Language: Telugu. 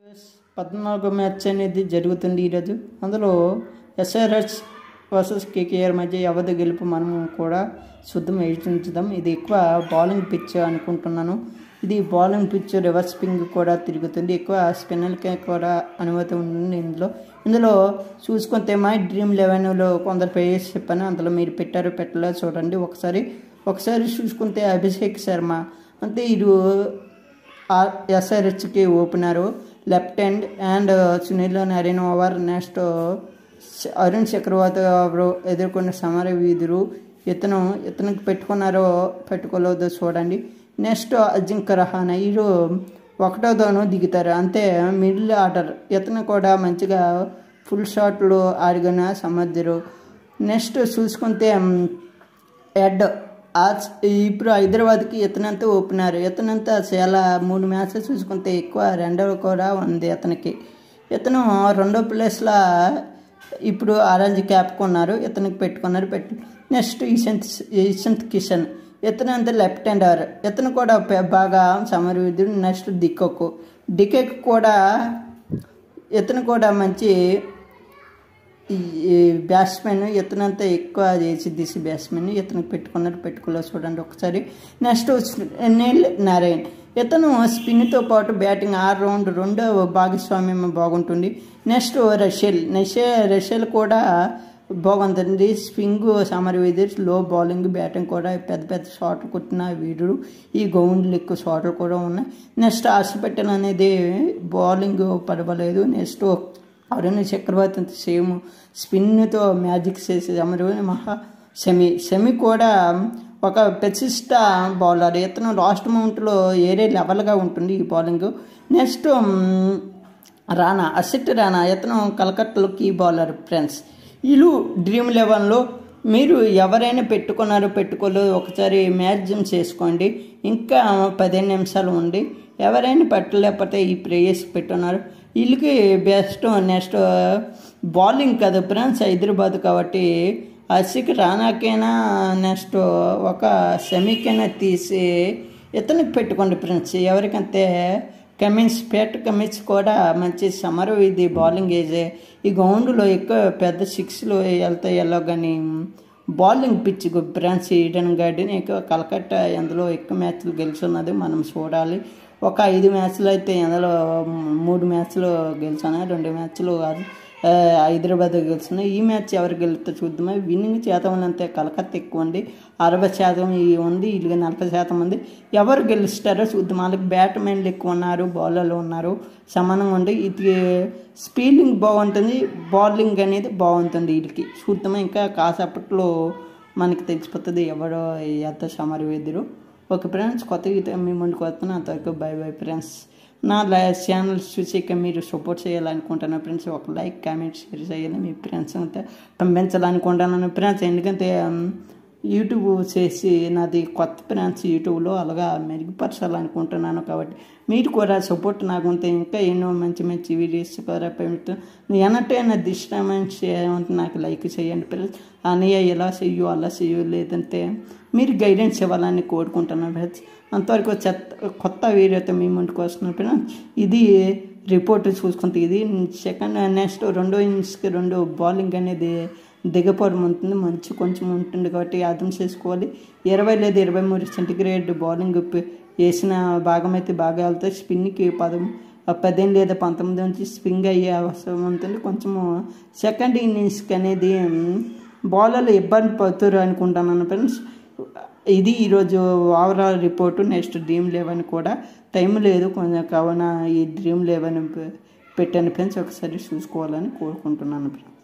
14వ మ్యాచ్ అనేది జరుగుతుంది ఈరోజు. అందులో ఎస్ఆర్హెచ్ వర్సెస్ కేకేఆర్ మధ్య ఎవరి గెలుపు మనము కూడా శుద్ధం వేయించుదాం. ఇది ఎక్కువ బౌలింగ్ పిచ్ అనుకుంటున్నాను. ఇది బౌలింగ్ పిచ్, రివర్స్ స్వింగ్ కూడా తిరుగుతుంది. ఎక్కువ స్పిన్నర్కి కూడా అనుమతి ఉంటుంది. ఇందులో చూసుకుంటే మై డ్రీమ్ 11లో కొందరు ప్లేయర్స్ చెప్పాను. అందులో మీరు పెట్టారో పెట్టలేదు చూడండి. ఒకసారి చూసుకుంటే అభిషేక్ శర్మ అంటే ఇది ఎస్ఆర్హెచ్కి opener, left hand and Sunil Narine over. Next Arun Chakravarthy ఎదుర్కొన్న సమర వీధులు. ఇతనికి పెట్టుకున్నారో పెట్టుకోలేదో చూడండి. నెక్స్ట్ అజింక్య రహానే వీరు 1వ దిగుతారు. అంతే మిడిల్ ఆర్డర్. ఇతను కూడా మంచిగా ఫుల్ షాట్లు ఆడిన సమర్థులు. నెక్స్ట్ చూసుకుంటే హెడ్ ఇప్పుడు హైదరాబాద్కి ఇతనంతా ఓపెనర్. ఇతనంతా చాలా 3 మ్యాచెస్ చూసుకుంటే ఎక్కువ 2వ కూడా ఉంది ఇతనికి. ఇతను 2వ ప్లేస్లో ఇప్పుడు ఆరెంజ్ క్యాప్ కొన్నారు. ఇతనికి పెట్టుకున్నారు. నెక్స్ట్ ఇషంత్ కిషన్. ఇతనంతా లెఫ్ట్ హ్యాండర్. ఇతను కూడా బాగా సమరవిధుడు. నెక్స్ట్ డికెక్ కూడా ఇతను కూడా మంచి బ్యాట్స్మెన్. ఇతనంతా ఎక్కువ చేసి బ్యాట్స్మెన్. ఇతనికి పెట్టుకోలేదు చూడండి ఒకసారి. నెక్స్ట్ సునీల్ నరేన్. ఇతను స్పిన్తో పాటు బ్యాటింగ్ ఆల్రౌండ్ 2వ భాగస్వామ్యం బాగుంటుంది. నెక్స్ట్ రషెల్ కూడా బాగుంటుంది. స్వింగ్ సమరవేది, లో బౌలింగ్, బ్యాటింగ్ కూడా పెద్ద షాట్లు కొట్టిన వీరుడు. ఈ గ్రౌండ్లు ఎక్కువ షాట్లు కూడా ఉన్నాయి. నెక్స్ట్ హాస్పిటల్ అనేది బౌలింగ్ పడవలేదు. నెక్స్ట్ అరుణ్ చక్రవర్తి సేమ్ స్పిన్తో మ్యాజిక్ చేసే సెమి కూడా ఒక పెసిస్ట్ బౌలర్. ఇతను లాస్ట్ మౌంట్లో ఏరే లెవెల్గా ఉంటుంది ఈ బౌలింగ్. నెక్స్ట్ అసిట్ రాణా. ఇతను కలకత్తాలో కీ బౌలర్ ఫ్రెండ్స్. వీళ్ళు డ్రీమ్ 11లో మీరు ఎవరైనా పెట్టుకోలేదు ఒకసారి మ్యాచ్ జమ్ చేసుకోండి. ఇంకా 15 నిమిషాలు ఉంది. ఎవరైనా పెట్టలేకపోతే ఈ ప్లేయర్స్ పెట్టున్నారు. వీళ్ళకి బెస్ట్. నెక్స్ట్ బౌలింగ్ కదా ఫ్రెండ్స్, హైదరాబాద్ కాబట్టి అసిక్ రానాకైనా నెక్స్ట్ ఒక సెమీకైనా తీసి ఇతనికి పెట్టుకోండి ఫ్రెండ్స్. ఎవరికంటే కమిన్స్ కూడా మంచి సమరు. ఇది బౌలింగ్ వేసే ఈ గ్రౌండ్లో ఎక్కువ పెద్ద 6లు వెళ్తాయో కానీ bowling pitch friends. Eden garden ఎక్కువ కలకత్తా అందులో ఎక్కువ మ్యాచ్లు గెలుచున్నది మనం చూడాలి. ఒక 5 మ్యాచ్లు అయితే అందులో 3 మ్యాచ్లు గెలిచాను, 2 మ్యాచ్లు హైదరాబాద్ గెలుస్తున్నాయి. ఈ మ్యాచ్ ఎవరు గెలుస్తో చూద్దామా. విన్నింగ్ శాతం అంతే కలకత్తా ఎక్కువ ఉంది, 60% ఉంది. వీళ్ళకి 40% ఉంది. ఎవరు గెలుస్తారో చూద్దాం. వాళ్ళకి బ్యాట్మెన్లు ఎక్కువ ఉన్నారు, బౌలర్లు ఉన్నారు, సమానంగా ఉంది. ఇది స్పీడింగ్ బాగుంటుంది, బౌలింగ్ అనేది బాగుంటుంది. వీళ్ళకి చూద్దామా. ఇంకా కాసేపట్లో మనకి తెలిసిపోతుంది ఎవరో ఎంత సమరవేదురు. ఓకే ఫ్రెండ్స్, కొత్త గీత మీ ముందుకు వస్తున్నాను. అంతవరకు బై ఫ్రెండ్స్. నా ఛానల్ చూసాక మీరు సపోర్ట్ చేయాలనుకుంటున్నాను ఫ్రెండ్స్. ఒక లైక్, కామెంట్, షేర్ చేయాలి. మీ ఫ్రెండ్స్ అంతా పంపించాలనుకుంటున్నాను ఫ్రెండ్స్. ఎందుకంటే యూట్యూబ్ చేసి నాది కొత్త ఫ్రెండ్స్ యూట్యూబ్లో అలాగా మెరుగుపరచాలనుకుంటున్నాను. కాబట్టి మీరు కూడా సపోర్ట్ నాకుంటే ఇంకా ఎన్నో మంచి వీడియోస్ కూడా పెడుతున్నాను. ఎంటర్టైన్ డిస్టర్బెన్స్ ఏమంటే నాకు లైక్ చేయండి ఫ్రెండ్స్. అన్నయ్య ఎలా చెయ్యు అలా చెయ్యు, లేదంటే మీరు గైడెన్స్ ఇవ్వాలని కోరుకుంటున్నాను ఫ్రెండ్స్. అంతవరకు కొత్త వీడియోతో మీ ముందుకు వస్తున్నాను ఫ్రెండ్స్. ఇది రిపోర్ట్ చూసుకుంటే ఇది సెకండ్. నెక్స్ట్ 2 ఇన్నింగ్స్కి 2 బౌలింగ్ అనేది దిగపోవడం ఉంటుంది, మంచి కొంచెం ఉంటుంది. కాబట్టి అర్థం చేసుకోవాలి. 20 లేదా 23 సెంటిగ్రేడ్ బౌలింగ్ వేసిన భాగం అయితే బాగా వెళ్తాయి. స్పిన్కి 15 లేదా 19 నుంచి స్వింగ్ అయ్యే అవసరం ఉంటుంది. కొంచెము సెకండ్ ఇన్నింగ్స్కి అనేది బౌలర్లు ఇబ్బంది పడుతారు అనుకుంటున్నాను ఫ్రెండ్స్. ఇది ఈరోజు ఓవరాల్ రిపోర్టు. నెక్స్ట్ డ్రీమ్ 11 కూడా టైం లేదు కొంచెం, కావున ఈ డ్రీమ్ 11 పెట్టాను ఫ్రెండ్స్. ఒకసారి చూసుకోవాలని కోరుకుంటున్నాను ఫ్రెండ్స్.